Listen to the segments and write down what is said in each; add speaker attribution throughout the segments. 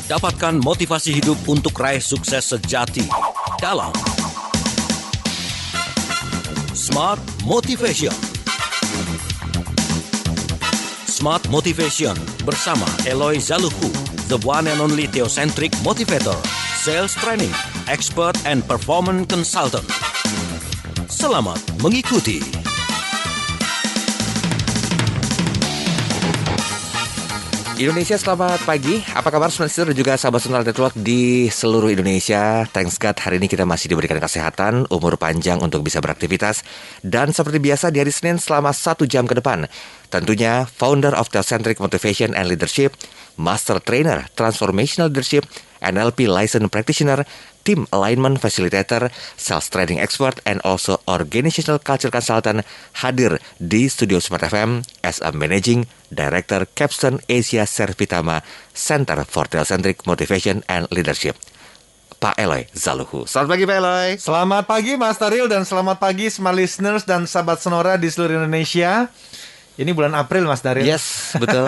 Speaker 1: Dapatkan motivasi hidup untuk raih sukses sejati dalam Smart Motivation. Smart Motivation bersama Eloy Zaluhu, the one and only theocentric motivator, sales training, expert and performance consultant. Selamat mengikuti.
Speaker 2: Indonesia, selamat pagi. Apa kabar semua listener dan juga sahabat Sonora Network di seluruh Indonesia? Thanks God, hari ini kita masih diberikan kesehatan, umur panjang untuk bisa beraktivitas. Dan seperti biasa di hari Senin selama 1 jam ke depan, tentunya founder of Theocentric Motivation and Leadership, Master Trainer Transformational Leadership, NLP Licensed Practitioner, Team Alignment Facilitator, Sales Training Expert, and also Organizational Culture Consultant hadir di Studio Smart FM as a Managing Director Capstone Asia Servitama Center for Theocentric Motivation and Leadership, Pak Eloy Zaluhu. Selamat pagi Pak Eloy.
Speaker 3: Selamat pagi Mas Taril dan selamat pagi Smart Listeners dan sahabat Sonora di seluruh Indonesia. Ini bulan April Mas Daril.
Speaker 2: Yes, betul.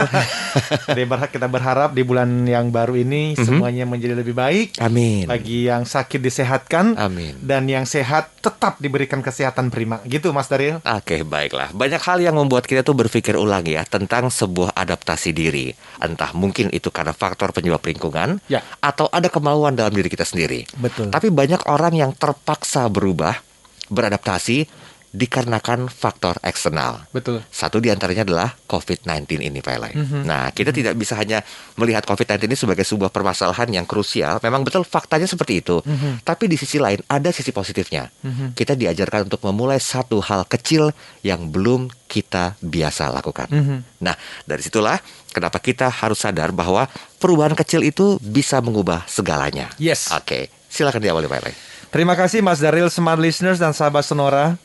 Speaker 3: Kita berharap di bulan yang baru ini semuanya menjadi lebih baik.
Speaker 2: Amin.
Speaker 3: Bagi yang sakit disehatkan.
Speaker 2: Amin.
Speaker 3: Dan yang sehat tetap diberikan kesehatan prima. Gitu Mas Daril.
Speaker 2: Oke, baiklah. Banyak hal yang membuat kita tuh berpikir ulang ya tentang sebuah adaptasi diri. Entah mungkin itu karena faktor penyebab lingkungan,
Speaker 3: ya,
Speaker 2: atau ada kemauan dalam diri kita sendiri.
Speaker 3: Betul.
Speaker 2: Tapi banyak orang yang terpaksa berubah, beradaptasi dikarenakan faktor eksternal.
Speaker 3: Betul.
Speaker 2: Satu diantaranya adalah COVID-19 ini, Pak Eloy. Nah, kita tidak bisa hanya melihat COVID-19 ini sebagai sebuah permasalahan yang krusial. Memang betul faktanya seperti itu. Tapi di sisi lain ada sisi positifnya. Kita diajarkan untuk memulai satu hal kecil yang belum kita biasa lakukan. Nah, dari situlah kenapa kita harus sadar bahwa perubahan kecil itu bisa mengubah segalanya.
Speaker 3: Yes.
Speaker 2: Oke, silakan diawali, Pak Eloy.
Speaker 3: Terima kasih Mas Daril, Smart Listeners dan sahabat Sonora.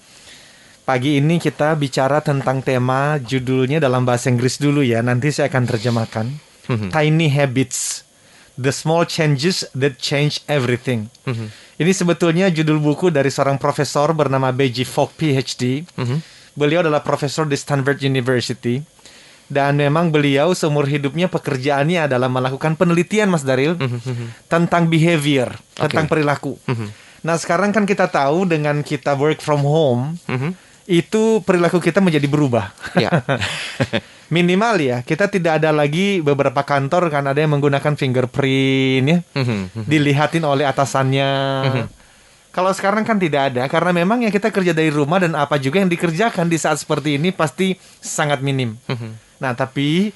Speaker 3: Pagi ini kita bicara tentang tema, judulnya dalam bahasa Inggris dulu ya, nanti saya akan terjemahkan. Tiny Habits, The Small Changes That Change Everything. Ini sebetulnya judul buku dari seorang profesor bernama B.J. Fogg PhD. Beliau adalah profesor di Stanford University. Dan memang beliau seumur hidupnya pekerjaannya adalah melakukan penelitian, Mas Daril, tentang behavior, tentang perilaku. Nah sekarang kan kita tahu dengan kita work from home, itu perilaku kita menjadi berubah.
Speaker 2: Ya.
Speaker 3: Minimal ya, kita tidak ada lagi beberapa kantor kan ada yang menggunakan fingerprint ya, dilihatin oleh atasannya. Kalau sekarang kan tidak ada, karena memang yang kita kerja dari rumah dan apa juga yang dikerjakan di saat seperti ini pasti sangat minim. Nah tapi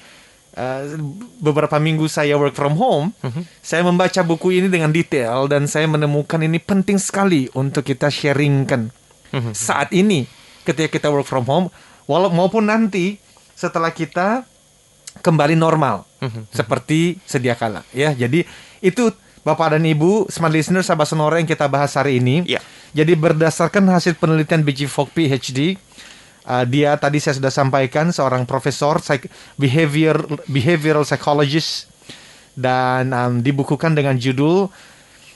Speaker 3: beberapa minggu saya work from home, saya membaca buku ini dengan detail dan saya menemukan ini penting sekali untuk kita sharingkan saat ini. Ketika kita work from home, maupun nanti setelah kita kembali normal seperti sedia kala, ya. Jadi itu Bapak dan Ibu, Smart Listener, sahabat Sonora yang kita bahas hari ini.
Speaker 2: Yeah.
Speaker 3: Jadi berdasarkan hasil penelitian B.J. Fogg PhD, dia tadi saya sudah sampaikan seorang profesor behavioral psychologist dan dibukukan dengan judul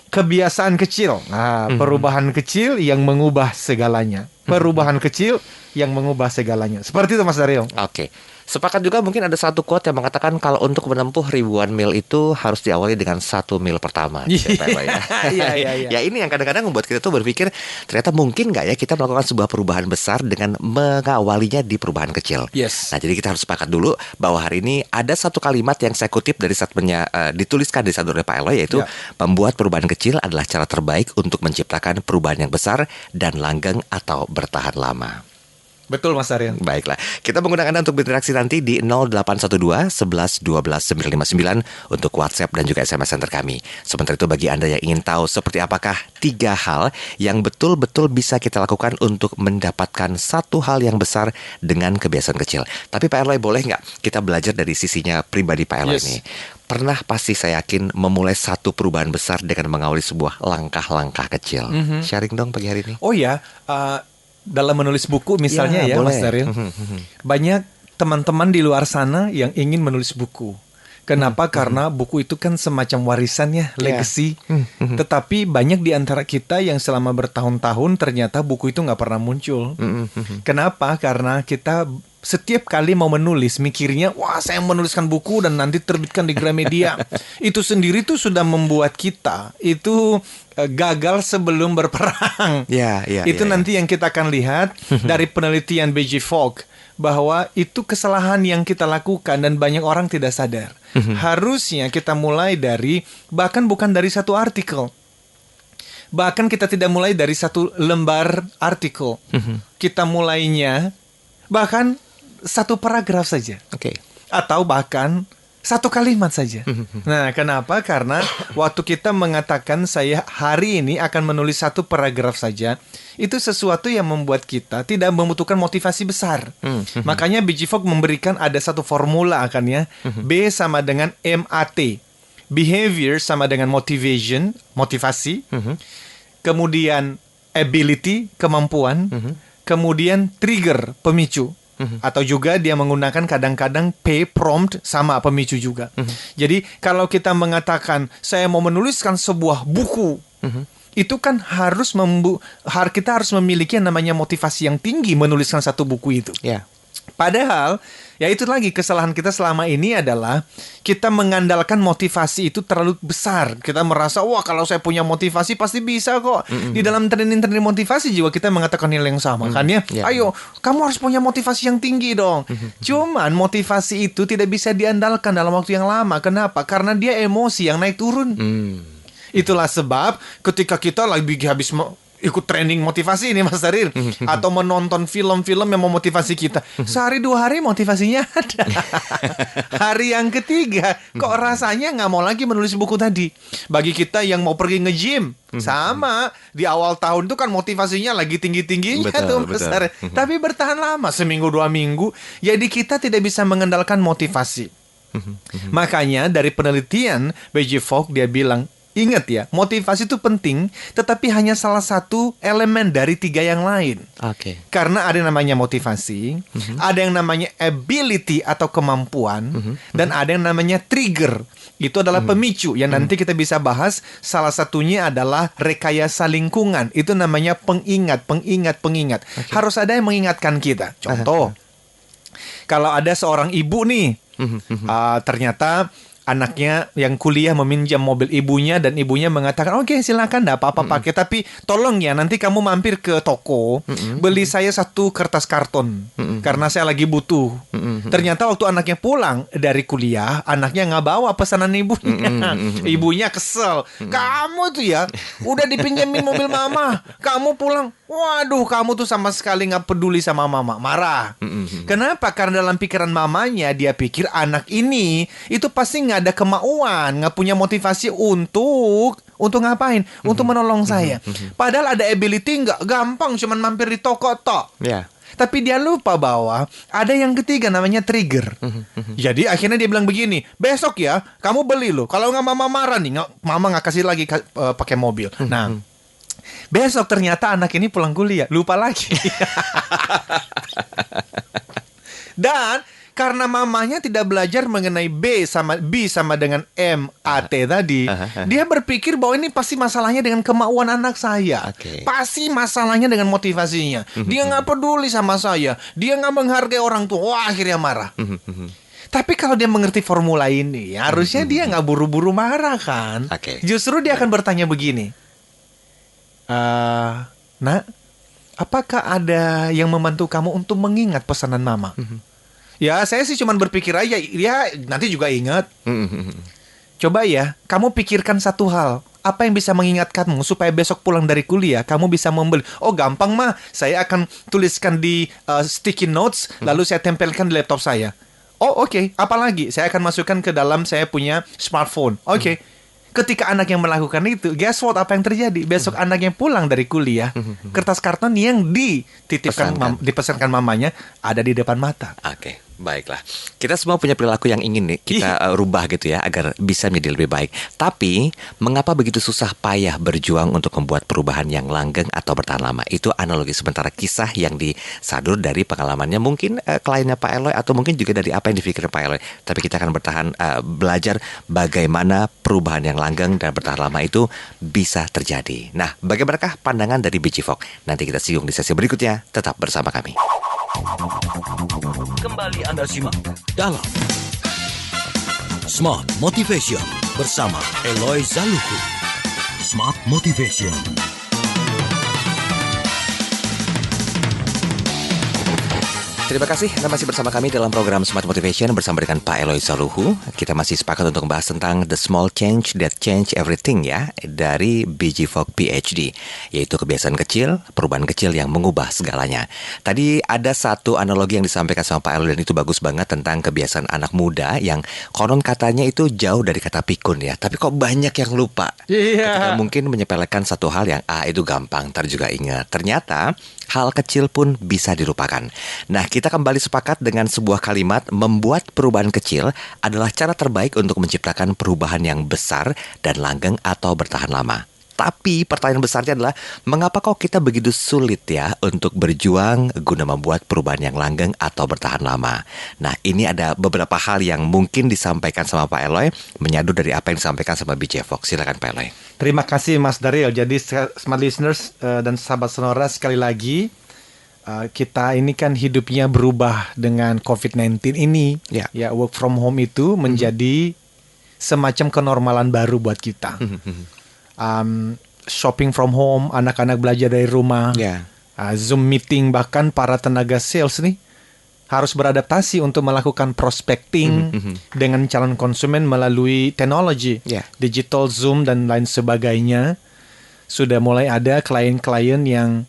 Speaker 3: Kebiasaan Kecil. Nah, perubahan kecil yang mengubah segalanya. Perubahan kecil yang mengubah segalanya. Seperti itu Mas Daryo.
Speaker 2: Oke. Sepakat juga mungkin ada satu quote yang mengatakan kalau untuk menempuh ribuan mil itu harus diawali dengan 1 mil pertama.
Speaker 3: Iya.
Speaker 2: Ya ini yang kadang-kadang membuat kita tuh berpikir ternyata mungkin nggak ya kita melakukan sebuah perubahan besar dengan mengawalinya di perubahan kecil.
Speaker 3: Yes.
Speaker 2: Nah jadi kita harus sepakat dulu bahwa hari ini ada satu kalimat yang saya kutip dari statementnya dituliskan di statement Pak Eloy, yaitu membuat perubahan kecil adalah cara terbaik untuk menciptakan perubahan yang besar dan langgeng atau bertahan lama.
Speaker 3: Betul Mas Aryan.
Speaker 2: Baiklah, kita menggunakan Anda untuk berinteraksi nanti di 0812 11 12 959 untuk WhatsApp dan juga SMS center kami. Sementara itu bagi Anda yang ingin tahu seperti apakah 3 hal yang betul-betul bisa kita lakukan untuk mendapatkan satu hal yang besar dengan kebiasaan kecil. Tapi Pak Eloy, boleh nggak kita belajar dari sisinya pribadi Pak Eloy ini? Pernah pasti saya yakin memulai satu perubahan besar dengan mengawali sebuah langkah-langkah kecil. Sharing dong pagi hari ini.
Speaker 3: Oh ya, dalam menulis buku misalnya ya Mas Daril, banyak teman-teman di luar sana yang ingin menulis buku. Kenapa? Karena buku itu kan semacam warisannya, legacy. Tetapi banyak di antara kita yang selama bertahun-tahun ternyata buku itu nggak pernah muncul. Kenapa? Karena kita setiap kali mau menulis mikirnya, wah saya menuliskan buku dan nanti terbitkan di Gramedia. Itu sendiri tuh sudah membuat kita itu gagal sebelum berperang. Itu nanti yang kita akan lihat dari penelitian B.J. Fogg, bahwa itu kesalahan yang kita lakukan dan banyak orang tidak sadar. Harusnya kita mulai dari, bahkan bukan dari satu artikel. Bahkan kita tidak mulai dari satu lembar artikel. Kita mulainya bahkan satu paragraf saja. Atau bahkan satu kalimat saja. Nah, kenapa? Karena waktu kita mengatakan saya hari ini akan menulis satu paragraf saja, itu sesuatu yang membuat kita tidak membutuhkan motivasi besar. Makanya B.J. Fogg memberikan ada satu formula akannya. B sama dengan MAT. Behavior sama dengan motivation, motivasi. Kemudian ability, kemampuan. Kemudian trigger, pemicu. Atau juga dia menggunakan kadang-kadang P, prompt, sama pemicu juga. Jadi kalau kita mengatakan saya mau menuliskan sebuah buku, itu kan kita harus memiliki yang namanya motivasi yang tinggi menuliskan satu buku itu. Padahal, ya itu lagi kesalahan kita selama ini adalah kita mengandalkan motivasi itu terlalu besar. Kita merasa, wah kalau saya punya motivasi pasti bisa kok. Di dalam training motivasi juga kita mengatakan hal yang sama kan ya. Ayo, kamu harus punya motivasi yang tinggi dong. Cuman motivasi itu tidak bisa diandalkan dalam waktu yang lama. Kenapa? Karena dia emosi yang naik turun. Itulah sebab ketika kita lagi habis ikut training motivasi ini Mas Darir, atau menonton film-film yang memotivasi kita, sehari 2 hari motivasinya ada. Hari yang ketiga kok rasanya nggak mau lagi menulis buku tadi. Bagi kita yang mau pergi nge-gym, sama di awal tahun itu kan motivasinya lagi tinggi-tingginya tuh Mas Darir. Tapi bertahan lama, seminggu 2 minggu, jadi kita tidak bisa mengandalkan motivasi. Makanya dari penelitian B.J. Fogg dia bilang, ingat ya, motivasi itu penting, tetapi hanya salah satu elemen dari 3 yang lain. Karena ada yang namanya motivasi, ada yang namanya ability atau kemampuan, dan ada yang namanya trigger. Itu adalah pemicu yang nanti kita bisa bahas. Salah satunya adalah rekayasa lingkungan. Itu namanya pengingat. Harus ada yang mengingatkan kita. Contoh, kalau ada seorang ibu nih, ternyata anaknya yang kuliah meminjam mobil ibunya dan ibunya mengatakan, oke, silakan, enggak apa-apa pakai, tapi tolong ya nanti kamu mampir ke toko beli saya 1 kertas karton karena saya lagi butuh. Ternyata waktu anaknya pulang dari kuliah, anaknya nggak bawa pesanan ibunya. Ibunya kesel, kamu tuh ya udah dipinjemin mobil mama, kamu pulang, waduh, kamu tuh sama sekali nggak peduli sama mama, marah. Kenapa? Karena dalam pikiran mamanya dia pikir anak ini itu pasti nggak ada kemauan, nggak punya motivasi untuk ngapain? Untuk menolong saya. Padahal ada ability, nggak gampang, cuman mampir di toko tok. Tapi dia lupa bahwa ada yang ketiga namanya trigger. Jadi akhirnya dia bilang begini, besok ya kamu beli loh, kalau nggak mama marah nih, mama nggak kasih lagi pakai mobil. Nah, besok ternyata anak ini pulang kuliah, lupa lagi. Dan karena mamanya tidak belajar mengenai B sama dengan MAT tadi, dia berpikir bahwa ini pasti masalahnya dengan kemauan anak saya. Pasti masalahnya dengan motivasinya. Dia nggak peduli sama saya, dia nggak menghargai orang tua. Wah, akhirnya marah. Tapi kalau dia mengerti formula ini, harusnya dia nggak buru-buru marah kan. Justru dia akan bertanya begini, Nak, apakah ada yang membantu kamu untuk mengingat pesanan mama? Ya, saya sih cuma berpikir aja, ya nanti juga ingat. Coba ya, kamu pikirkan satu hal. Apa yang bisa mengingatkanmu supaya besok pulang dari kuliah kamu bisa membeli? Oh, gampang mah, saya akan tuliskan di sticky notes, lalu saya tempelkan di laptop saya. Oh, oke. Apalagi? Saya akan masukkan ke dalam saya punya smartphone. Oke. Ketika anak yang melakukan itu, guess what, apa yang terjadi? Besok anaknya pulang dari kuliah, kertas karton yang dipesankan mamanya ada di depan mata.
Speaker 2: Baiklah, kita semua punya perilaku yang ingin nih kita rubah gitu ya agar bisa menjadi lebih baik. Tapi mengapa begitu susah payah berjuang untuk membuat perubahan yang langgeng atau bertahan lama? Itu analogi sementara kisah yang disadur dari pengalamannya mungkin kliennya Pak Eloy atau mungkin juga dari apa yang dipikirkan Pak Eloy. Tapi kita akan belajar bagaimana perubahan yang langgeng dan bertahan lama itu bisa terjadi. Nah, bagaimanakah pandangan dari Biji Fok? Nanti kita singgung di sesi berikutnya. Tetap bersama kami.
Speaker 1: Kembali Anda simak dalam Smart Motivation bersama Eloy Zaluku. Smart Motivation.
Speaker 2: Terima kasih Anda masih bersama kami dalam program Smart Motivation bersama dengan Pak Eloy Zaluhu. Kita masih sepakat untuk membahas tentang The Small Change That Change Everything ya, dari Biji Fok PhD, yaitu kebiasaan kecil, perubahan kecil yang mengubah segalanya. Tadi ada satu analogi yang disampaikan sama Pak Eloy dan itu bagus banget tentang kebiasaan anak muda yang konon katanya itu jauh dari kata pikun ya, tapi kok banyak yang lupa. Ketika mungkin menyepelekan satu hal yang itu gampang, ntar juga ingat. Ternyata hal kecil pun bisa dilupakan. Nah, kita kembali sepakat dengan sebuah kalimat, membuat perubahan kecil adalah cara terbaik untuk menciptakan perubahan yang besar dan langgeng atau bertahan lama. Tapi pertanyaan besarnya adalah, mengapa kok kita begitu sulit ya untuk berjuang guna membuat perubahan yang langgeng atau bertahan lama? Nah, ini ada beberapa hal yang mungkin disampaikan sama Pak Eloy, menyadu dari apa yang disampaikan sama BJ Fox. Silakan Pak Eloy.
Speaker 3: Terima kasih Mas Daryl. Jadi smart listeners dan sahabat Sonora, sekali lagi kita ini kan hidupnya berubah dengan COVID-19 ini. Ya, work from home itu menjadi semacam kenormalan baru buat kita. Shopping from home, anak-anak belajar dari rumah, Zoom meeting, bahkan para tenaga sales nih harus beradaptasi untuk melakukan prospecting dengan calon konsumen melalui teknologi, digital Zoom dan lain sebagainya. Sudah mulai ada klien-klien yang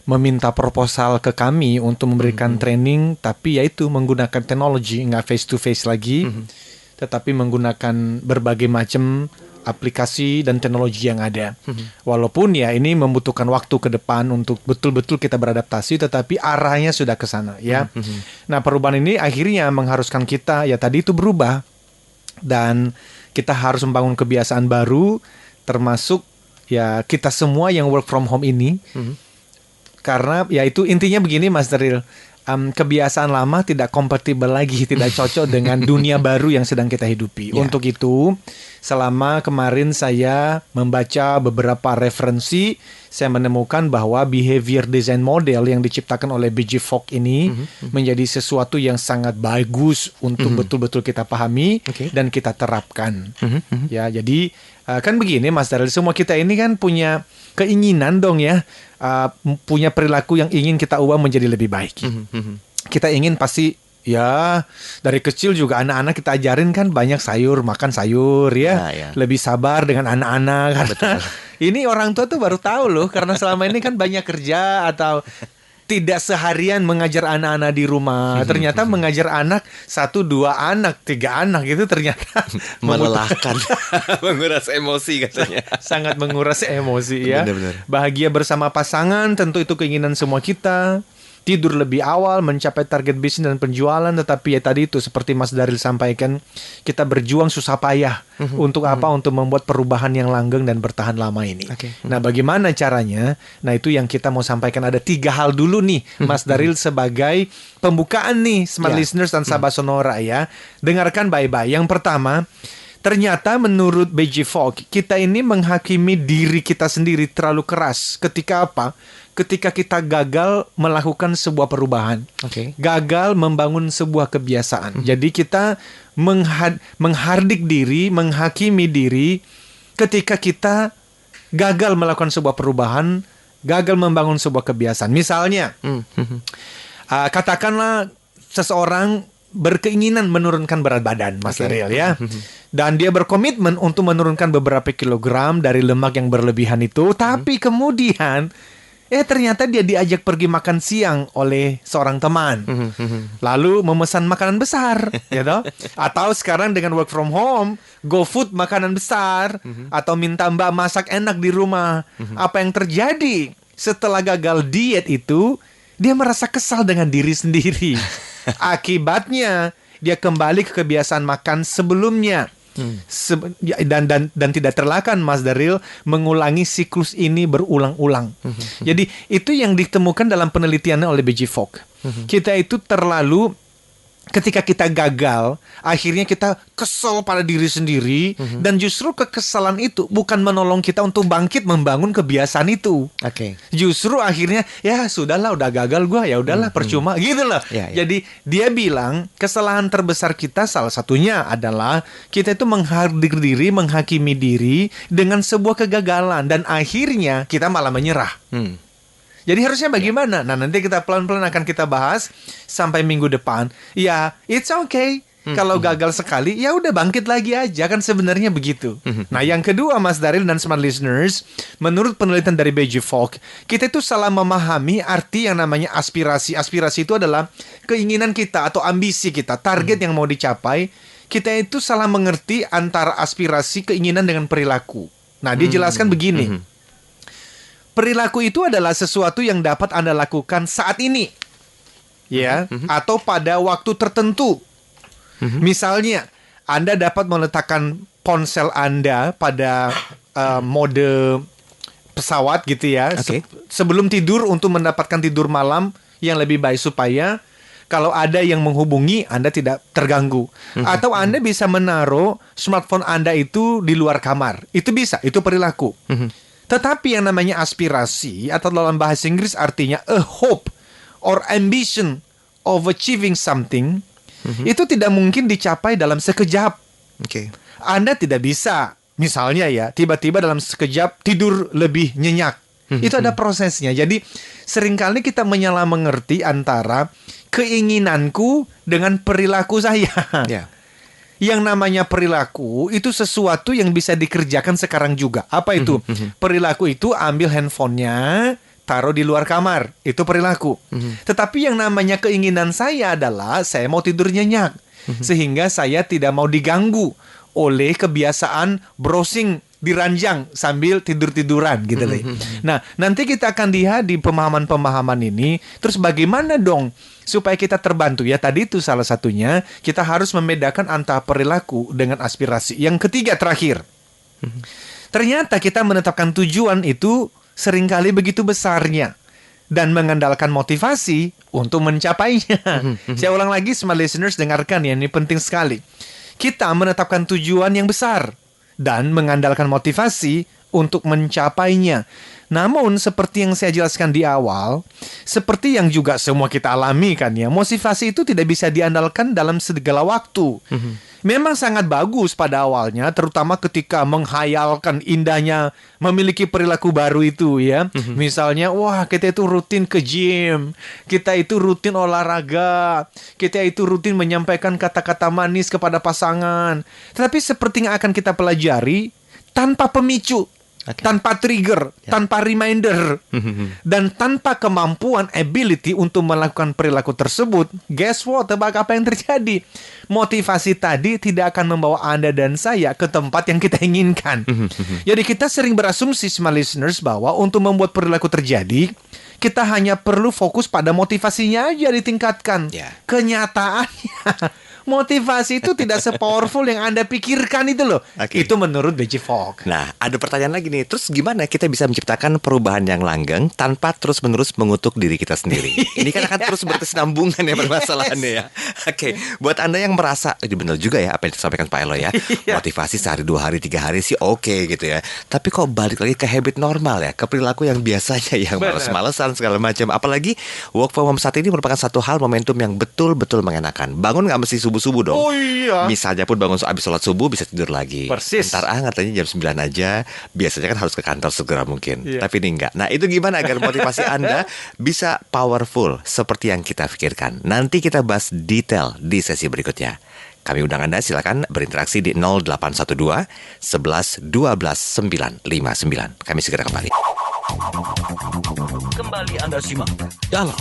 Speaker 3: meminta proposal ke kami untuk memberikan training, tapi yaitu menggunakan teknologi, nggak face to face lagi, tetapi menggunakan berbagai macam aplikasi dan teknologi yang ada. Walaupun ya ini membutuhkan waktu ke depan untuk betul-betul kita beradaptasi, tetapi arahnya sudah ke sana ya. Nah, perubahan ini akhirnya mengharuskan kita ya tadi itu berubah, dan kita harus membangun kebiasaan baru, termasuk ya kita semua yang work from home ini. Karena ya itu intinya begini Mas Daryl, kebiasaan lama tidak kompatibel lagi, tidak cocok dengan dunia baru yang sedang kita hidupi. Untuk itu, selama kemarin saya membaca beberapa referensi, saya menemukan bahwa behavior design model yang diciptakan oleh BJ Fogg ini menjadi sesuatu yang sangat bagus untuk betul-betul kita pahami dan kita terapkan. Ya, jadi kan begini Mas Daryl, semua kita ini kan punya keinginan dong ya, punya perilaku yang ingin kita ubah menjadi lebih baik. Kita ingin pasti ya dari kecil juga anak-anak kita ajarin kan banyak sayur, makan sayur ya, lebih sabar dengan anak-anak. Karena ini orang tua tuh baru tahu loh, karena selama ini kan banyak kerja atau tidak seharian mengajar anak-anak di rumah. Ternyata mengajar anak 1, 2 anak, 3 anak gitu ternyata
Speaker 2: melelahkan, menguras emosi katanya.
Speaker 3: Sangat menguras emosi ya.
Speaker 2: Benar-benar.
Speaker 3: Bahagia bersama pasangan tentu itu keinginan semua kita. Tidur lebih awal, mencapai target bisnis dan penjualan, tetapi ya tadi itu seperti Mas Daryl sampaikan, kita berjuang susah payah untuk apa? Untuk membuat perubahan yang langgeng dan bertahan lama ini. Nah, bagaimana caranya? Nah, itu yang kita mau sampaikan. Ada 3 hal dulu nih Mas Daryl sebagai pembukaan nih smart listeners dan sahabat Sonora ya. Dengarkan baik-baik. Yang pertama, ternyata menurut BJ Fogg, kita ini menghakimi diri kita sendiri terlalu keras. Ketika apa? Ketika kita gagal melakukan sebuah perubahan, gagal membangun sebuah kebiasaan. Jadi kita menghardik diri, menghakimi diri ketika kita gagal melakukan sebuah perubahan, gagal membangun sebuah kebiasaan. Misalnya, katakanlah seseorang berkeinginan menurunkan berat badan, Mas Daryl ya. Dan dia berkomitmen untuk menurunkan beberapa kilogram dari lemak yang berlebihan itu, tapi kemudian ternyata dia diajak pergi makan siang oleh seorang teman. Lalu memesan makanan besar, gitu. Atau sekarang dengan work from home, GoFood makanan besar, atau minta mbak masak enak di rumah. Apa yang terjadi? Setelah gagal diet itu, dia merasa kesal dengan diri sendiri. Akibatnya dia kembali ke kebiasaan makan sebelumnya. Dan tidak terelakkan Mas Daryl mengulangi siklus ini berulang-ulang. Jadi itu yang ditemukan dalam penelitiannya oleh B.J. Fogg. Kita itu terlalu, ketika kita gagal, akhirnya kita kesel pada diri sendiri, dan justru kekesalan itu bukan menolong kita untuk bangkit membangun kebiasaan itu. Justru akhirnya ya sudahlah, udah gagal gua, ya udahlah percuma gitu loh. Jadi dia bilang kesalahan terbesar kita salah satunya adalah kita itu menghardik diri, menghakimi diri dengan sebuah kegagalan, dan akhirnya kita malah menyerah. Jadi harusnya bagaimana? Nah, nanti kita pelan-pelan akan kita bahas sampai minggu depan. Ya, it's okay. Kalau gagal sekali, ya udah bangkit lagi aja, kan sebenarnya begitu. Nah, yang kedua Mas Daryl dan smart listeners, menurut penelitian dari B.J. Fogg, kita itu salah memahami arti yang namanya aspirasi. Aspirasi itu adalah keinginan kita atau ambisi kita, target yang mau dicapai. Kita itu salah mengerti antara aspirasi, keinginan dengan perilaku. Nah, dia jelaskan begini. Perilaku itu adalah sesuatu yang dapat Anda lakukan saat ini, ya, atau pada waktu tertentu. Misalnya, Anda dapat meletakkan ponsel Anda pada mode pesawat gitu ya, sebelum tidur untuk mendapatkan tidur malam yang lebih baik, supaya kalau ada yang menghubungi Anda tidak terganggu. Atau Anda bisa menaruh smartphone Anda itu di luar kamar. Itu bisa, itu perilaku. Tetapi yang namanya aspirasi, atau dalam bahasa Inggris artinya a hope or ambition of achieving something, itu tidak mungkin dicapai dalam sekejap. Anda tidak bisa, misalnya ya, tiba-tiba dalam sekejap tidur lebih nyenyak. Itu ada prosesnya. Jadi seringkali kita menyalah mengerti antara keinginanku dengan perilaku saya. Yang namanya perilaku itu sesuatu yang bisa dikerjakan sekarang juga. Apa itu? Perilaku itu ambil handphonenya, taruh di luar kamar. Itu perilaku. Tetapi yang namanya keinginan saya adalah saya mau tidur nyenyak. Sehingga saya tidak mau diganggu oleh kebiasaan browsing di ranjang sambil tidur-tiduran gitu loh. Nah, nanti kita akan lihat di pemahaman-pemahaman ini, terus bagaimana dong supaya kita terbantu. Ya tadi itu salah satunya, kita harus membedakan antara perilaku dengan aspirasi. Yang ketiga terakhir, ternyata kita menetapkan tujuan itu seringkali begitu besarnya dan mengandalkan motivasi untuk mencapainya. Saya ulang lagi, smart listeners, dengarkan ya, ini penting sekali. Kita menetapkan tujuan yang besar dan mengandalkan motivasi untuk mencapainya. Namun seperti yang saya jelaskan di awal, seperti yang juga semua kita alami kan ya, motivasi itu tidak bisa diandalkan dalam segala waktu. Memang sangat bagus pada awalnya, terutama ketika menghayalkan indahnya memiliki perilaku baru itu ya. Misalnya, wah kita itu rutin ke gym, kita itu rutin olahraga, kita itu rutin menyampaikan kata-kata manis kepada pasangan. Tetapi seperti yang akan kita pelajari, tanpa pemicu, tanpa trigger, tanpa reminder, dan tanpa kemampuan, ability untuk melakukan perilaku tersebut, guess what? Tebak apa yang terjadi? Motivasi tadi tidak akan membawa Anda dan saya ke tempat yang kita inginkan. Jadi kita sering berasumsi, smart listeners, bahwa untuk membuat perilaku terjadi, kita hanya perlu fokus pada motivasinya aja ditingkatkan. Kenyataannya motivasi itu tidak se-powerful yang Anda pikirkan itu loh. Itu menurut B.J. Fogg.
Speaker 2: Nah, ada pertanyaan lagi nih. Terus gimana kita bisa menciptakan perubahan yang langgeng tanpa terus-menerus mengutuk diri kita sendiri? Ini kan akan terus berkesinambungan ya permasalahannya ya. Buat Anda yang merasa, ini benar juga ya apa yang disampaikan Pak Eloy ya. Motivasi sehari, 2 hari, 3 hari sih oke gitu ya. Tapi kok balik lagi ke habit normal ya, ke perilaku yang biasanya yang males-malesan segala macam. Apalagi work from home saat ini merupakan satu hal momentum yang betul-betul mengenakan. Bangun nggak mesti subuh-subuh dong. Misalnya pun bangun abis sholat subuh bisa tidur lagi. Ntar katanya jam 9 aja. Biasanya kan harus ke kantor segera mungkin. Tapi ini enggak. Nah itu gimana agar motivasi Anda bisa powerful seperti yang kita pikirkan? Nanti kita bahas detail di sesi berikutnya. Kami undang Anda, silakan berinteraksi di 0812 11 12 959. Kami segera kembali.
Speaker 1: Kembali Anda simak dalam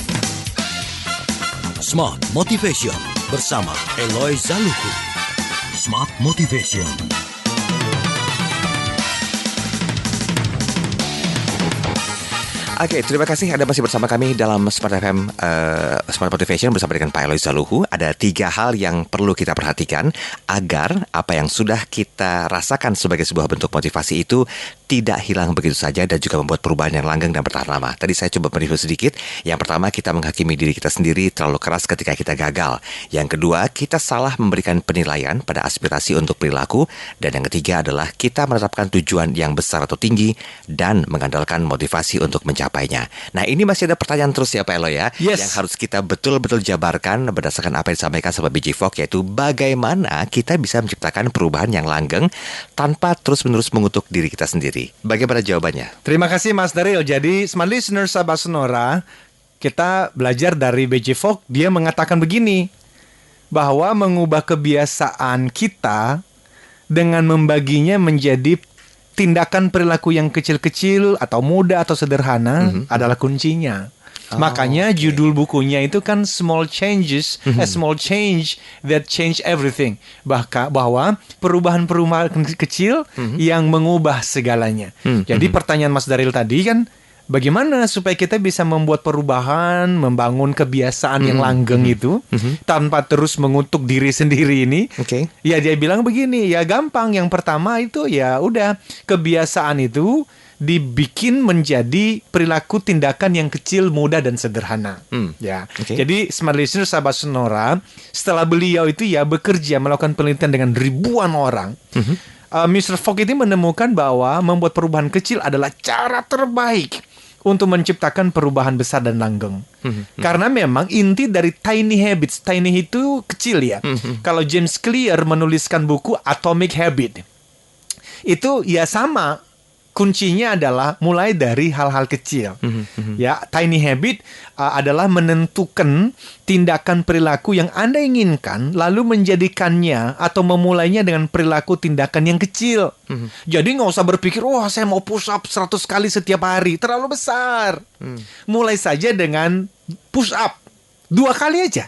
Speaker 1: Smart Motivation bersama Eloy Zaluku. Smart Motivation.
Speaker 2: Oke, terima kasih Anda masih bersama kami dalam Smart FM Smart Motivation bersama dengan Pak Eloy Zaluhu. Ada 3 hal yang perlu kita perhatikan agar apa yang sudah kita rasakan sebagai sebuah bentuk motivasi itu tidak hilang begitu saja dan juga membuat perubahan yang langgeng dan bertahan lama. Tadi saya coba mereview sedikit. Yang pertama, kita menghakimi diri kita sendiri terlalu keras ketika kita gagal. Yang kedua, kita salah memberikan penilaian pada aspirasi untuk perilaku. Dan yang ketiga adalah kita menetapkan tujuan yang besar atau tinggi dan mengandalkan motivasi untuk mencapainya. Nah, ini masih ada pertanyaan terus ya Pak Eloy ya,
Speaker 3: Yes.
Speaker 2: yang harus kita betul-betul jabarkan berdasarkan apa yang disampaikan sama biji Fogg, yaitu bagaimana kita bisa menciptakan perubahan yang langgeng tanpa terus-menerus mengutuk diri kita sendiri. Bagaimana jawabannya?
Speaker 3: Terima kasih Mas Daryl. Jadi Smart Listener Sahabat Sonora, kita belajar dari B.J. Fogg. Dia mengatakan begini, bahwa mengubah kebiasaan kita dengan membaginya menjadi tindakan perilaku yang kecil-kecil atau mudah atau sederhana adalah kuncinya. Makanya judul bukunya itu kan Small Changes, a small change that change everything. Bahwa perubahan-perubahan kecil yang mengubah segalanya. Jadi pertanyaan Mas Daryl tadi kan, bagaimana supaya kita bisa membuat perubahan, membangun kebiasaan yang langgeng itu tanpa terus mengutuk diri sendiri ini?
Speaker 2: Oke.
Speaker 3: Ya dia bilang begini, ya gampang. Yang pertama itu ya udah, kebiasaan itu dibikin menjadi perilaku tindakan yang kecil, mudah dan sederhana. Ya.
Speaker 2: Oke.
Speaker 3: Jadi Smart Listener Sahabat Sonora, setelah beliau itu ya bekerja melakukan penelitian dengan ribuan orang, Mr. Fogg ini menemukan bahwa membuat perubahan kecil adalah cara terbaik untuk menciptakan perubahan besar dan langgeng. Karena memang inti dari tiny habits, tiny itu kecil ya. Kalau James Clear menuliskan buku Atomic Habit, itu ya sama. Kuncinya adalah mulai dari hal-hal kecil. Ya, tiny habit adalah menentukan tindakan perilaku yang Anda inginkan, lalu menjadikannya atau memulainya dengan perilaku tindakan yang kecil. Jadi nggak usah berpikir, wah saya mau push up 100 kali setiap hari, terlalu besar. Mulai saja dengan push up 2 kali aja.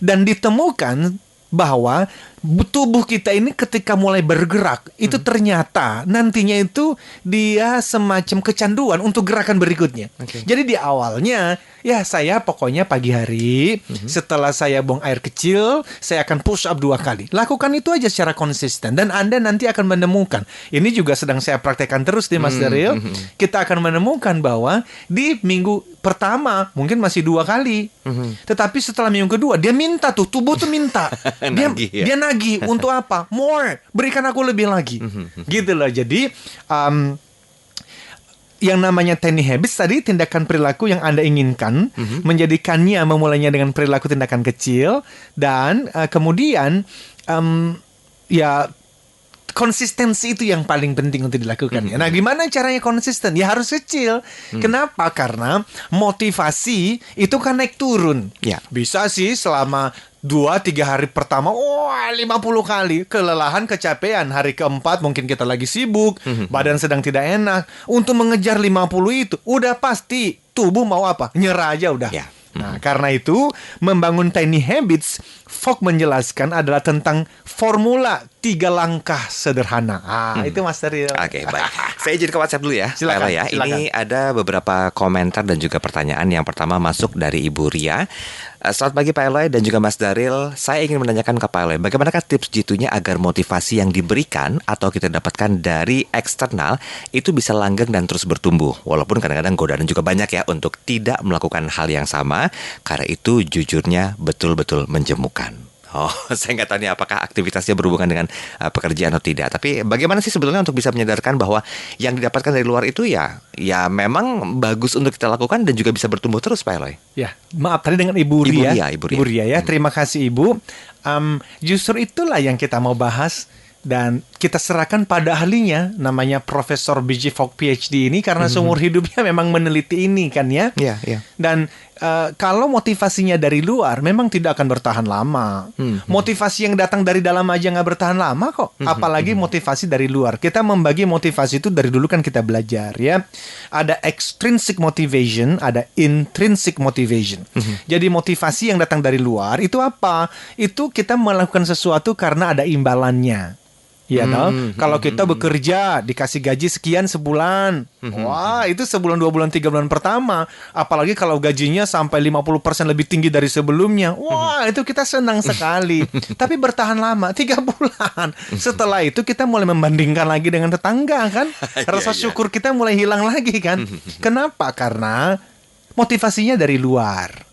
Speaker 3: Dan ditemukan bahwa tubuh kita ini ketika mulai bergerak itu ternyata nantinya itu dia semacam kecanduan untuk gerakan berikutnya. Jadi di awalnya ya saya pokoknya pagi hari setelah saya buang air kecil saya akan push up 2 kali. Lakukan itu aja secara konsisten dan Anda nanti akan menemukan. Ini juga sedang saya praktekkan terus di Mas Daryl. Kita akan menemukan bahwa di minggu pertama mungkin masih 2 kali. Tetapi setelah minggu kedua dia minta tuh, tubuh tuh minta. Dia nagih untuk apa? More, berikan aku lebih lagi. Gitu loh. Jadi yang namanya tiny habits tadi, tindakan perilaku yang Anda inginkan, menjadikannya memulainya dengan perilaku tindakan kecil dan kemudian ya konsistensi itu yang paling penting untuk dilakukan. Nah, gimana caranya konsisten? Ya harus kecil. Kenapa? Karena motivasi itu kan naik turun.
Speaker 2: Ya.
Speaker 3: Bisa sih selama 2-3 hari pertama, 50 kali. Kelelahan, kecapean. Hari keempat mungkin kita lagi sibuk, badan sedang tidak enak. Untuk mengejar 50 itu, udah pasti tubuh mau apa? Nyerah aja udah.
Speaker 2: Ya.
Speaker 3: Nah, karena itu membangun tiny habits, Fogg menjelaskan adalah tentang formula 3 langkah sederhana. Itu Mas Daryl.
Speaker 2: Oke, baik. Saya izin ke WhatsApp dulu ya.
Speaker 3: Silakan,
Speaker 2: Pak Eloy ya.
Speaker 3: silakan.
Speaker 2: Ini ada beberapa komentar dan juga pertanyaan. Yang pertama masuk dari Ibu Ria. Selamat pagi Pak Eloy dan juga Mas Daryl. Saya ingin menanyakan ke Pak Eloy, bagaimanakah tips jitunya agar motivasi yang diberikan atau kita dapatkan dari eksternal itu bisa langgeng dan terus bertumbuh. Walaupun kadang-kadang godaan juga banyak ya untuk tidak melakukan hal yang sama. Karena itu jujurnya betul-betul menjemukan. Oh, saya nggak tahu nih apakah aktivitasnya berhubungan dengan pekerjaan atau tidak. Tapi bagaimana sih sebetulnya untuk bisa menyadarkan bahwa yang didapatkan dari luar itu ya memang bagus untuk kita lakukan dan juga bisa bertumbuh terus, Pak Eloy.
Speaker 3: Ya, maaf tadi dengan Ibu Ria.
Speaker 2: Ibu
Speaker 3: Ria
Speaker 2: Ria.
Speaker 3: ya. Terima kasih Ibu. Justru itulah yang kita mau bahas dan kita serahkan pada ahlinya, namanya Profesor B.J. Fogg PhD ini, karena seumur hidupnya memang meneliti ini kan ya.
Speaker 2: Iya, iya.
Speaker 3: Dan kalau motivasinya dari luar memang tidak akan bertahan lama. Motivasi yang datang dari dalam aja nggak bertahan lama kok. Apalagi motivasi dari luar. Kita membagi motivasi itu dari dulu kan kita belajar ya. Ada extrinsic motivation, ada intrinsic motivation. Jadi motivasi yang datang dari luar itu apa? Itu kita melakukan sesuatu karena ada imbalannya. Iya toh. Kalau kita bekerja dikasih gaji sekian sebulan. Wah, itu sebulan, 2 bulan, 3 bulan pertama. Apalagi kalau gajinya sampai 50% lebih tinggi dari sebelumnya. Wah, itu kita senang sekali. Tapi bertahan lama, 3 bulan. Setelah itu kita mulai membandingkan lagi dengan tetangga kan. Rasa syukur kita mulai hilang lagi kan. Kenapa? Karena motivasinya dari luar.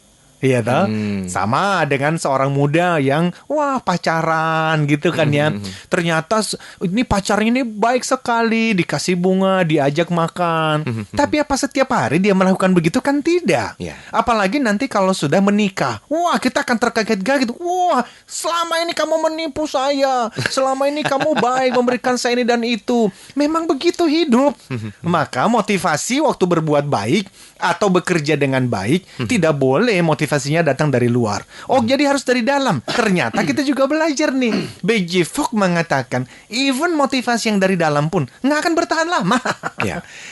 Speaker 3: Iya toh, sama dengan seorang muda yang wah pacaran gitu kan ya. Ternyata ini pacarnya ini baik sekali, dikasih bunga, diajak makan. Tapi apa setiap hari dia melakukan begitu kan tidak. Apalagi nanti kalau sudah menikah, wah kita akan terkaget-kaget. Wah selama ini kamu menipu saya, selama ini kamu baik memberikan saya ini dan itu. Memang begitu hidup. Maka motivasi waktu berbuat baik atau bekerja dengan baik tidak boleh motivasinya datang dari luar. Oh, jadi harus dari dalam. Ternyata kita juga belajar nih. B.J. Fogg mengatakan, even motivasi yang dari dalam pun nggak akan bertahan lama.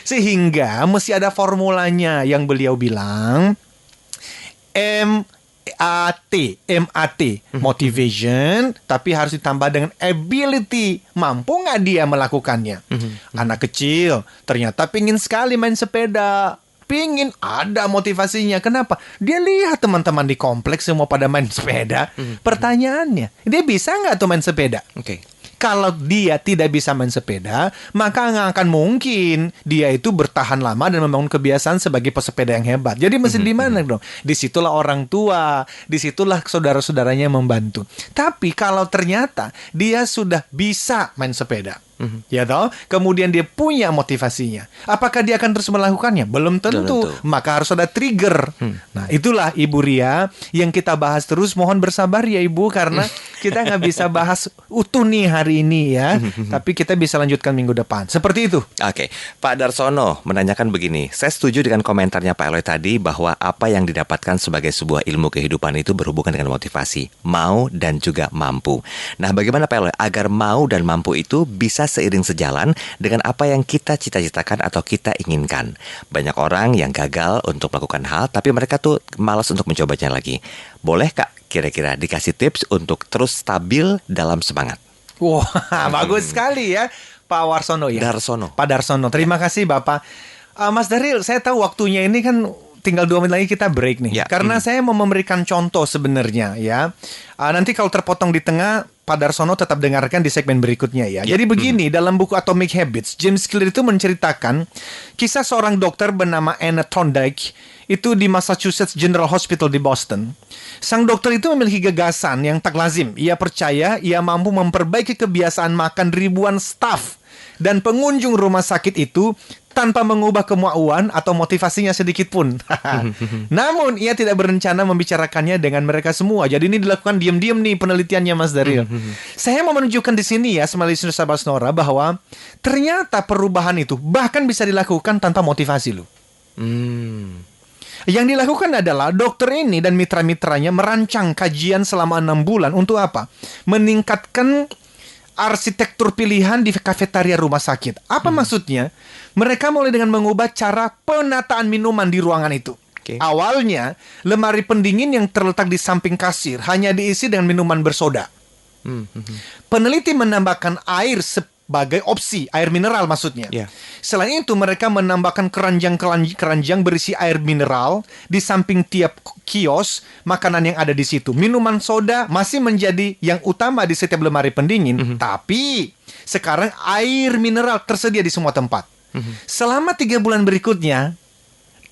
Speaker 3: Sehingga mesti ada formulanya yang beliau bilang MAT, motivation, tapi harus ditambah dengan ability. Mampu nggak dia melakukannya? Anak kecil ternyata pingin sekali main sepeda. Pingin, ada motivasinya. Kenapa? Dia lihat teman-teman di kompleks semua pada main sepeda. Pertanyaannya, dia bisa nggak tuh main sepeda? Kalau dia tidak bisa main sepeda, maka nggak akan mungkin dia itu bertahan lama dan membangun kebiasaan sebagai pesepeda yang hebat. Jadi mesti di mana dong? Disitulah orang tua, disitulah saudara-saudaranya yang membantu. Tapi kalau ternyata dia sudah bisa main sepeda, ya toh, kemudian dia punya motivasinya, apakah dia akan terus melakukannya? Belum tentu. Maka harus ada trigger. Nah, itulah Ibu Ria yang kita bahas terus. Mohon bersabar ya Ibu, karena kita nggak bisa bahas utuh nih hari ini ya. Tapi kita bisa lanjutkan minggu depan. Seperti itu.
Speaker 2: Oke, Pak Darsono menanyakan begini. Saya setuju dengan komentarnya Pak Eloy tadi bahwa apa yang didapatkan sebagai sebuah ilmu kehidupan itu berhubungan dengan motivasi, mau dan juga mampu. Nah, bagaimana Pak Eloy agar mau dan mampu itu bisa seiring sejalan dengan apa yang kita cita-citakan atau kita inginkan? Banyak orang yang gagal untuk melakukan hal, tapi mereka tuh malas untuk mencobanya lagi. Boleh Kak kira-kira dikasih tips untuk terus stabil dalam semangat?
Speaker 3: Wah, bagus sekali ya Pak Warsono ya. Pak Darsono. Terima kasih Bapak. Mas Daryl, saya tahu waktunya ini kan tinggal 2 menit lagi kita break nih. Karena saya mau memberikan contoh sebenarnya ya. Nanti kalau terpotong di tengah, Pak Darsono tetap dengarkan di segmen berikutnya ya. Jadi begini, dalam buku Atomic Habits, James Clear itu menceritakan kisah seorang dokter bernama Anna Thorndike itu di Massachusetts General Hospital di Boston. Sang dokter itu memiliki gagasan yang tak lazim. Ia percaya ia mampu memperbaiki kebiasaan makan ribuan staf dan pengunjung rumah sakit itu tanpa mengubah kemauan atau motivasinya sedikit pun. Namun ia tidak berencana membicarakannya dengan mereka semua. Jadi ini dilakukan diam-diam nih penelitiannya Mas Daryl. Saya mau menunjukkan di sini ya melalui Sahabat Sonora bahwa ternyata perubahan itu bahkan bisa dilakukan tanpa motivasi loh. Yang dilakukan adalah dokter ini dan mitra-mitranya merancang kajian selama 6 bulan untuk apa? Meningkatkan arsitektur pilihan di kafetaria rumah sakit. Apa maksudnya? Mereka mulai dengan mengubah cara penataan minuman di ruangan itu. Awalnya, lemari pendingin yang terletak di samping kasir hanya diisi dengan minuman bersoda. Peneliti menambahkan air sebagai opsi, air mineral maksudnya. Selain itu, mereka menambahkan keranjang berisi air mineral di samping tiap kios makanan yang ada di situ. Minuman soda masih menjadi yang utama di setiap lemari pendingin, tapi sekarang air mineral tersedia di semua tempat. Selama 3 bulan berikutnya,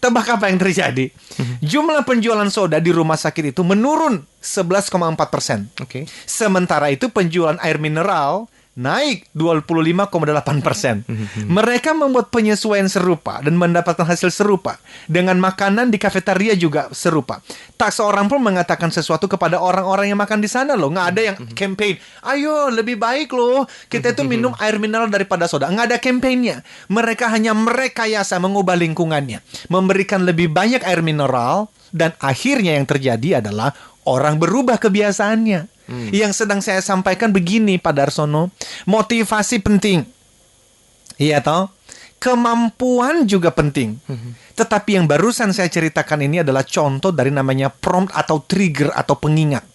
Speaker 3: tebak apa yang terjadi? Jumlah penjualan soda di rumah sakit itu menurun 11,4%. Sementara itu penjualan air mineral naik 25,8%. Mereka membuat penyesuaian serupa dan mendapatkan hasil serupa. Dengan makanan di kafetaria juga serupa. Tak seorang pun mengatakan sesuatu kepada orang-orang yang makan di sana loh. Nggak ada yang campaign, ayo lebih baik loh kita itu minum air mineral daripada soda. Nggak ada campaignnya. Mereka hanya merekayasa mengubah lingkungannya, memberikan lebih banyak air mineral, dan akhirnya yang terjadi adalah orang berubah kebiasaannya. Yang sedang saya sampaikan begini Pak Darsono, motivasi penting, iya toh, kemampuan juga penting. Tetapi yang barusan saya ceritakan ini adalah contoh dari namanya prompt atau trigger atau pengingat.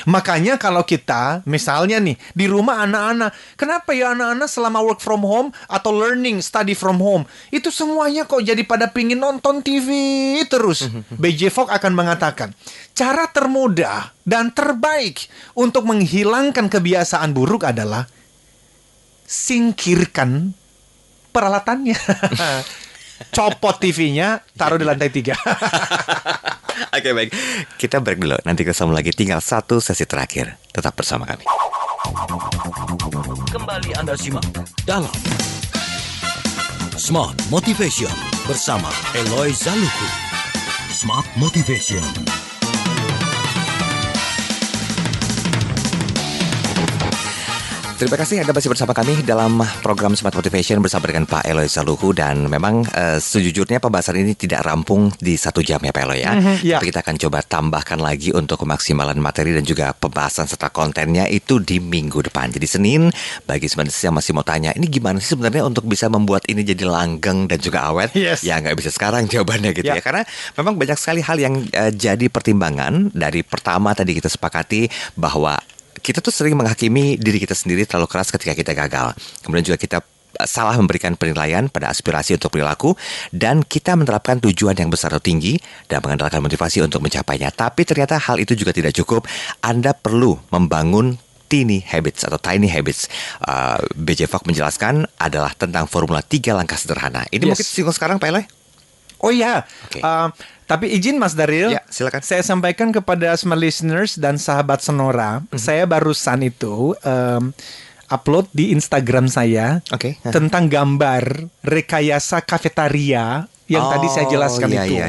Speaker 3: Makanya kalau kita misalnya nih di rumah anak-anak, kenapa ya anak-anak selama work from home atau learning study from home itu semuanya kok jadi pada pingin nonton TV terus? BJ Fogg akan mengatakan cara termudah dan terbaik untuk menghilangkan kebiasaan buruk adalah singkirkan peralatannya. Copot TV-nya, taruh di lantai 3.
Speaker 2: Oke, baik. Kita break dulu. Nanti ketemu lagi. Tinggal satu sesi terakhir. Tetap bersama kami.
Speaker 1: Kembali Anda simak dalam Smart Motivation bersama Eloy Zaluku. Smart Motivation.
Speaker 2: Terima kasih Anda masih bersama kami dalam program Smart Motivation bersama dengan Pak Eloy Zaluku. Dan memang sejujurnya pembahasan ini tidak rampung di 1 jam ya Pak Eloy ya. Tapi kita akan coba tambahkan lagi untuk kemaksimalan materi dan juga pembahasan serta kontennya itu di minggu depan. Jadi Senin, bagi sebenarnya yang masih mau tanya, ini gimana sih sebenarnya untuk bisa membuat ini jadi langgeng dan juga awet? Ya nggak bisa sekarang jawabannya gitu ya. Karena memang banyak sekali hal yang jadi pertimbangan. Dari pertama tadi kita sepakati bahwa kita tuh sering menghakimi diri kita sendiri terlalu keras ketika kita gagal. Kemudian juga kita salah memberikan penilaian pada aspirasi untuk perilaku, dan kita menerapkan tujuan yang besar atau tinggi dan mengandalkan motivasi untuk mencapainya. Tapi ternyata hal itu juga tidak cukup. Anda perlu membangun tiny habits atau tiny habits. BJ Fogg menjelaskan adalah tentang formula 3 langkah sederhana. Ini mungkin singgung sekarang Pak Eloy?
Speaker 3: Oh ya, tapi izin Mas Daril,
Speaker 2: ya, silakan.
Speaker 3: Saya sampaikan kepada smart listeners dan sahabat Sonora, saya barusan itu upload di Instagram saya tentang gambar rekayasa kafetaria yang tadi saya jelaskan itu.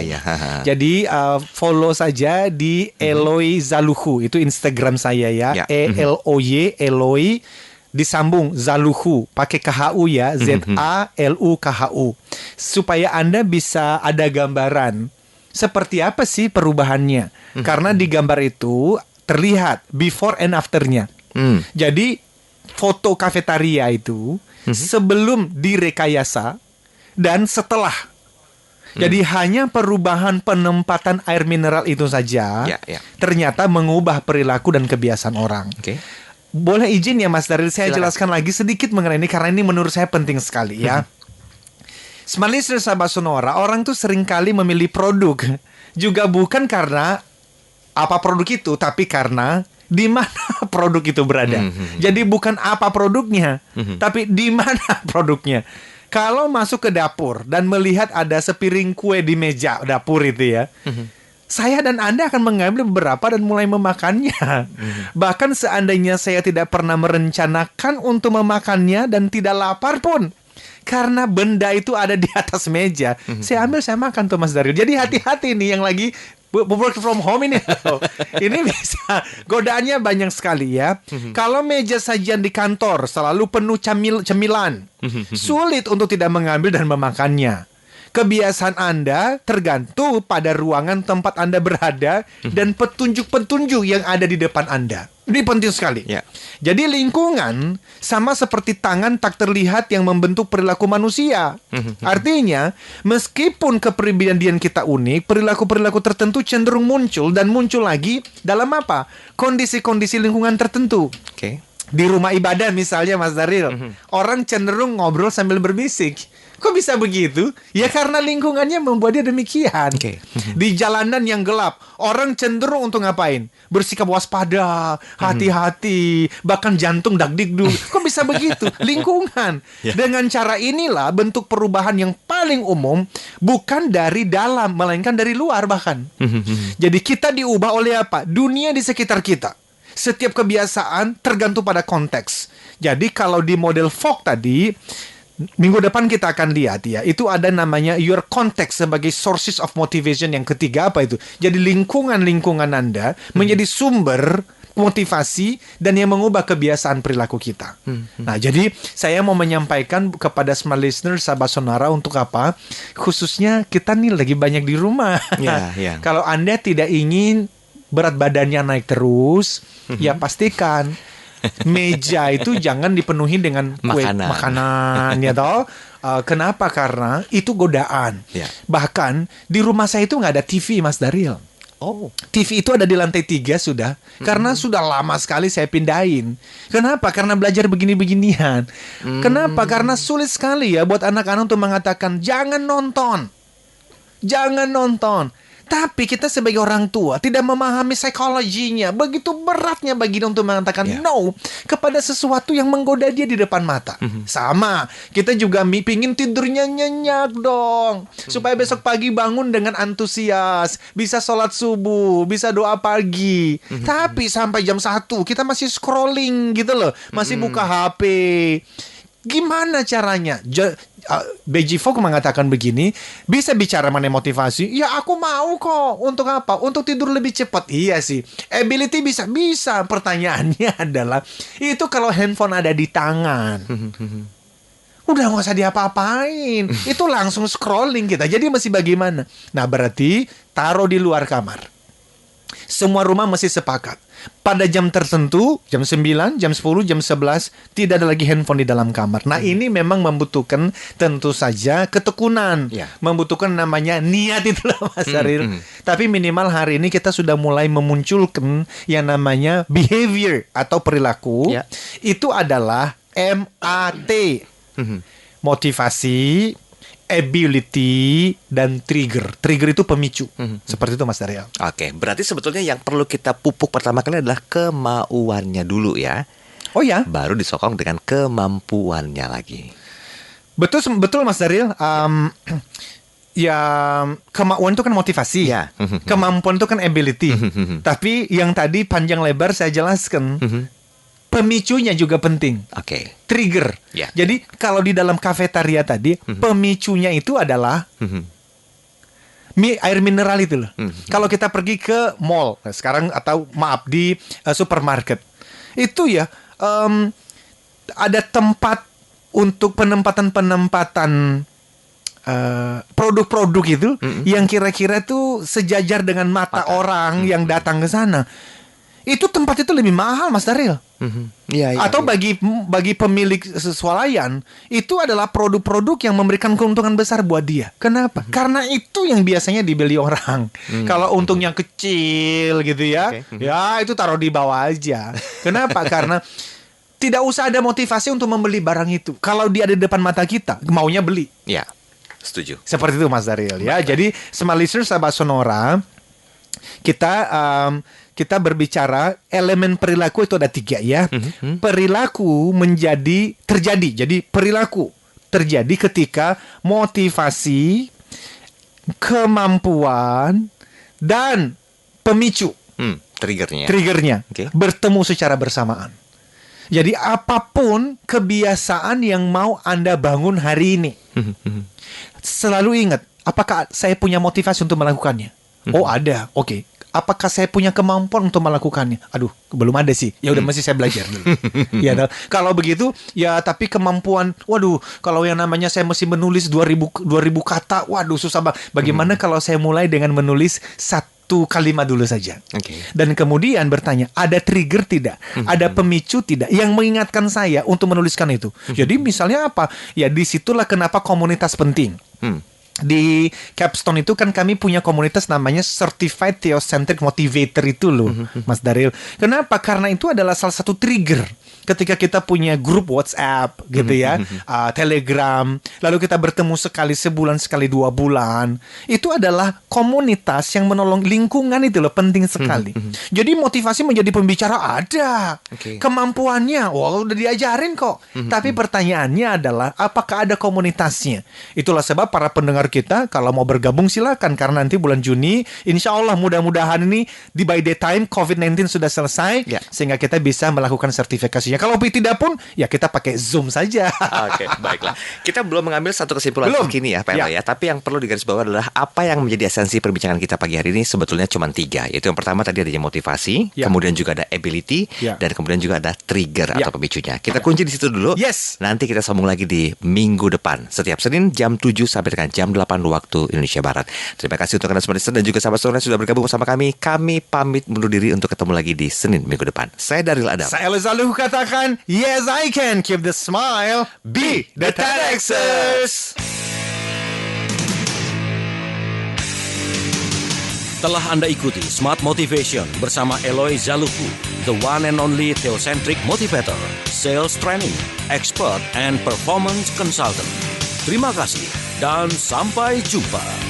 Speaker 3: Jadi follow saja di Eloy Zaluku, itu Instagram saya ya, ELOY Eloy disambung Zaluku pakai KHU ya, ZALUKHU, supaya Anda bisa ada gambaran seperti apa sih perubahannya. Karena di gambar itu terlihat before and afternya. Jadi foto kafetaria itu sebelum direkayasa dan setelah. Jadi hanya perubahan penempatan air mineral itu saja ternyata mengubah perilaku dan kebiasaan orang. Boleh izin ya Mas Daril, saya jelaskan lagi sedikit mengenai ini karena ini menurut saya penting sekali ya. Smart listener sahabat Sonora, orang tuh seringkali memilih produk juga bukan karena apa produk itu, tapi karena di mana produk itu berada. Jadi bukan apa produknya, tapi di mana produknya. Kalau masuk ke dapur dan melihat ada sepiring kue di meja dapur itu ya, saya dan Anda akan mengambil beberapa dan mulai memakannya. Bahkan seandainya saya tidak pernah merencanakan untuk memakannya dan tidak lapar pun, karena benda itu ada di atas meja, saya ambil, saya makan tuh Mas Daril. Jadi hati-hati nih yang lagi work from home ini. Ini bisa, godaannya banyak sekali ya. Kalau meja sajian di kantor selalu penuh cemilan, sulit untuk tidak mengambil dan memakannya. Kebiasaan Anda tergantung pada ruangan tempat Anda berada dan petunjuk-petunjuk yang ada di depan Anda. Ini penting sekali. Jadi lingkungan sama seperti tangan tak terlihat yang membentuk perilaku manusia. Artinya, meskipun kepribadian kita unik, perilaku-perilaku tertentu cenderung muncul dan muncul lagi dalam apa? Kondisi-kondisi lingkungan tertentu. Di rumah ibadah misalnya Mas Daril, orang cenderung ngobrol sambil berbisik. Kok bisa begitu? Ya karena lingkungannya membuat dia demikian. Di jalanan yang gelap, orang cenderung untuk ngapain? Bersikap waspada, hati-hati, bahkan jantung dagdikduk. Kok bisa begitu? Lingkungan. Dengan cara inilah bentuk perubahan yang paling umum bukan dari dalam, melainkan dari luar bahkan. Jadi kita diubah oleh apa? Dunia di sekitar kita. Setiap kebiasaan tergantung pada konteks. Jadi kalau di model Fogg tadi, minggu depan kita akan lihat ya, itu ada namanya your context sebagai sources of motivation. Yang ketiga apa itu? Jadi lingkungan Anda menjadi sumber motivasi dan yang mengubah kebiasaan perilaku kita. Nah, jadi saya mau menyampaikan kepada smart listener sahabat Sonora untuk apa? Khususnya kita nih lagi banyak di rumah. Kalau Anda tidak ingin berat badannya naik terus, ya pastikan meja itu jangan dipenuhi dengan kue, makanan ya toh. Kenapa? Karena itu godaan. Bahkan di rumah saya itu nggak ada TV Mas Daril.
Speaker 2: Oh.
Speaker 3: TV itu ada di lantai 3 sudah. Karena sudah lama sekali saya pindahin. Kenapa? Karena belajar begini-beginian. Kenapa? Karena sulit sekali ya buat anak-anak untuk mengatakan jangan nonton. Jangan nonton. Tapi kita sebagai orang tua tidak memahami psikologinya. Begitu beratnya bagi dia untuk mengatakan no kepada sesuatu yang menggoda dia di depan mata. Sama, kita juga pingin tidurnya nyenyak dong. Supaya besok pagi bangun dengan antusias, bisa sholat subuh, bisa doa pagi. Tapi sampai jam 1 kita masih scrolling gitu loh. Masih buka HP. Gimana caranya? Beji Fogg mengatakan begini, bisa bicara mengenai motivasi. Ya aku mau kok. Untuk apa? Untuk tidur lebih cepat. Iya sih. Ability bisa. Pertanyaannya adalah, itu kalau handphone ada di tangan. Udah gak usah diapa-apain. Itu langsung scrolling kita. Jadi masih bagaimana? Nah berarti taruh di luar kamar. Semua rumah mesti sepakat. Pada jam tertentu, jam 9, jam 10, jam 11, tidak ada lagi handphone di dalam kamar. Nah ini memang membutuhkan tentu saja ketekunan. Membutuhkan namanya niat itulah Mas Aril. Tapi minimal hari ini kita sudah mulai memunculkan yang namanya behavior atau perilaku. Itu adalah MAT. Motivasi, ability, dan trigger. Trigger itu pemicu. Seperti itu Mas Daryl.
Speaker 2: Oke, berarti sebetulnya yang perlu kita pupuk pertama kali adalah kemauannya dulu ya.
Speaker 3: Oh ya?
Speaker 2: Baru disokong dengan kemampuannya lagi.
Speaker 3: Betul Mas Daryl. Ya, kemauan itu kan motivasi. Kemampuan itu kan ability. Tapi yang tadi panjang lebar saya jelaskan. Pemicunya juga penting. Trigger. Jadi kalau di dalam kafetaria tadi, pemicunya itu adalah air mineral itu loh. Kalau kita pergi ke mall sekarang atau di supermarket, itu ya ada tempat untuk penempatan produk-produk itu yang kira-kira itu sejajar dengan mata orang yang datang ke sana. Itu tempat itu lebih mahal Mas Daryl. Atau bagi pemilik swalayan, itu adalah produk-produk yang memberikan keuntungan besar buat dia. Kenapa? Karena itu yang biasanya dibeli orang. Kalau untungnya kecil gitu ya, ya itu taruh di bawah aja. Kenapa? Karena tidak usah ada motivasi untuk membeli barang itu. Kalau dia ada di depan mata kita, maunya beli.
Speaker 2: Ya, setuju.
Speaker 3: Seperti itu Mas Daryl ya. Jadi smart listeners sahabat Sonora, kita berbicara elemen perilaku itu ada 3 ya. Perilaku terjadi. Jadi perilaku terjadi ketika motivasi, kemampuan, dan pemicu. Triggernya bertemu secara bersamaan. Jadi apapun kebiasaan yang mau Anda bangun hari ini, selalu ingat, apakah saya punya motivasi untuk melakukannya? Oh ada, oke. Apakah saya punya kemampuan untuk melakukannya? Aduh, belum ada sih. Ya udah masih saya belajar dulu. Ya, kalau begitu, ya tapi kemampuan, waduh, kalau yang namanya saya mesti menulis 2000 kata, waduh susah banget. Bagaimana kalau saya mulai dengan menulis 1 kalimat dulu saja? Dan kemudian bertanya, ada trigger tidak? Ada pemicu tidak yang mengingatkan saya untuk menuliskan itu? Jadi misalnya apa? Ya disitulah kenapa komunitas penting. Di Capstone itu kan kami punya komunitas namanya Certified Theocentric Motivator itu loh, Mas Daryl. Kenapa? Karena itu adalah salah satu trigger ketika kita punya grup WhatsApp gitu ya, Telegram, lalu kita bertemu sekali sebulan, sekali 2 bulan. Itu adalah komunitas yang menolong lingkungan itu loh, penting sekali. Jadi motivasi menjadi pembicara ada, kemampuannya, wah udah diajarin kok. Tapi pertanyaannya adalah apakah ada komunitasnya? Itulah sebab para pendengar kita kalau mau bergabung silakan, karena nanti bulan Juni, insya Allah mudah-mudahan ini di by the time COVID-19 sudah selesai, sehingga kita bisa melakukan sertifikasinya. Kalau tidak pun, ya kita pakai Zoom saja.
Speaker 2: Oke, baiklah. Kita belum mengambil satu kesimpulan terkini ya, Pak Ella ya. Tapi yang perlu digarisbawahi adalah apa yang menjadi esensi perbincangan kita pagi hari ini sebetulnya cuma 3. Yaitu yang pertama tadi ada motivasi, kemudian juga ada ability, dan kemudian juga ada trigger atau pemicunya. Kita kunci di situ dulu. Nanti kita sambung lagi di minggu depan. Setiap Senin jam 7 sampai dengan jam 8 waktu Indonesia Barat. Terima kasih untuk Anda semua dan juga sahabat Sonora sudah bergabung bersama kami. Kami pamit undur diri untuk ketemu lagi di Senin minggu depan. Saya Daryl Adam.
Speaker 3: Saya selalu katakan, yes I can keep the smile, be the TEDxers.
Speaker 1: Telah Anda ikuti Smart Motivation bersama Eloy Zaluku, the one and only Theocentric Motivator, Sales Training, Expert, and Performance Consultant. Terima kasih dan sampai jumpa.